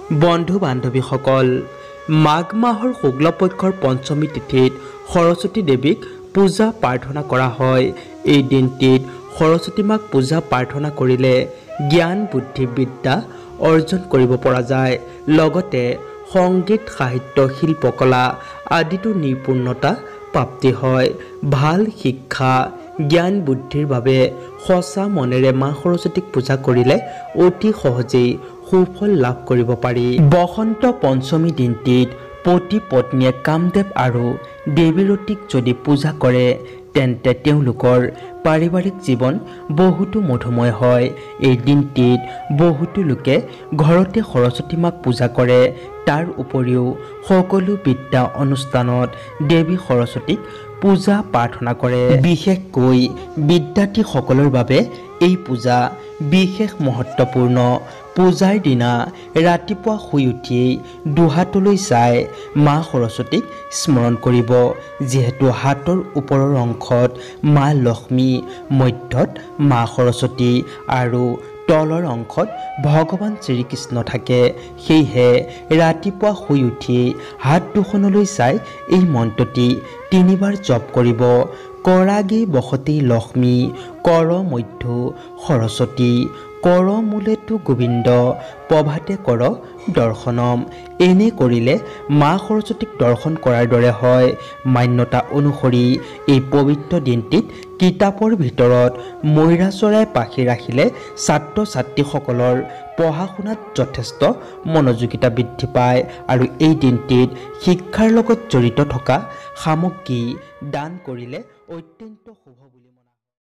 বন্ধু বান্ধৱীসকল, মাঘ মাহৰ শুক্লপক্ষৰ পঞ্চমী তিথিত সৰস্বতী দেৱীক পূজা প্ৰাৰ্থনা কৰা হয়। এই দিনটিত সৰস্বতী মাক পূজা প্ৰাৰ্থনা কৰিলে জ্ঞান বুদ্ধি বিদ্যা অৰ্জন কৰিব পৰা যায়। লগতে সংগীত সাহিত্য শিল্পকলা আদিতো নিপুণতা প্ৰাপ্তি হয়। ভাল শিক্ষা জ্ঞান বুদ্ধিৰ বাবে সঁচা মনেৰে মা সৰস্বতীক পূজা কৰিলে অতি সহজেই সুফল লাভ কৰিব পাৰি। বসন্ত পঞ্চমী দিনটিত পতি পত্নীয়ে কামদেৱ আৰু দেৱীৰতীক যদি পূজা কৰে তেন্তে তেওঁলোকৰ পাৰিবাৰিক জীৱন বহুতো মধুময় হয়। এই দিনটিত বহুতো লোকে ঘৰতে সৰস্বতী মাক পূজা কৰে। তাৰ উপৰিও সকলো বিদ্যা অনুষ্ঠানত দেৱী সৰস্বতীক পূজা প্ৰাৰ্থনা কৰে। বিশেষকৈ বিদ্যাৰ্থীসকলৰ বাবে এই পূজা বিশেষ মহত্বপূৰ্ণ। পূজাৰ দিনা ৰাতিপুৱা শুই উঠিয়েই দুহাতলৈ চাই মা সৰস্বতীক স্মৰণ কৰিব, যিহেতু হাতৰ ওপৰৰ অংশত মা লক্ষ্মী, মধ্যত মা সৰস্বতী আৰু তলৰ অংশত ভগৱান শ্ৰীকৃষ্ণ থাকে। সেয়েহে ৰাতিপুৱা শুই উঠিয়েই হাত দুখনলৈ চাই এই মন্ত্ৰটি 3 বাৰ জপ কৰিব। কৰাগী বসতি লক্ষ্মী, কৰ মধ্য সৰস্বতী, কৰ মূলেতো গোবিন্দ, প্ৰভাতে কৰ দৰ্শনম। এনে কৰিলে মা সৰস্বতীক দৰ্শন কৰাৰ দৰে হয়। মান্যতা অনুসৰি এই পবিত্ৰ দিনটিত কিতাপৰ ভিতৰত ময়ৰা চৰাই পাখি ৰাখিলে ছাত্ৰ ছাত্ৰীসকলৰ পঢ়া শুনাত যথেষ্ট মনোযোগিতা বৃদ্ধি পায় আৰু এই দিনটিত শিক্ষাৰ লগত জড়িত থকা সামগ্ৰী দান কৰিলে অত্যন্ত শুভ।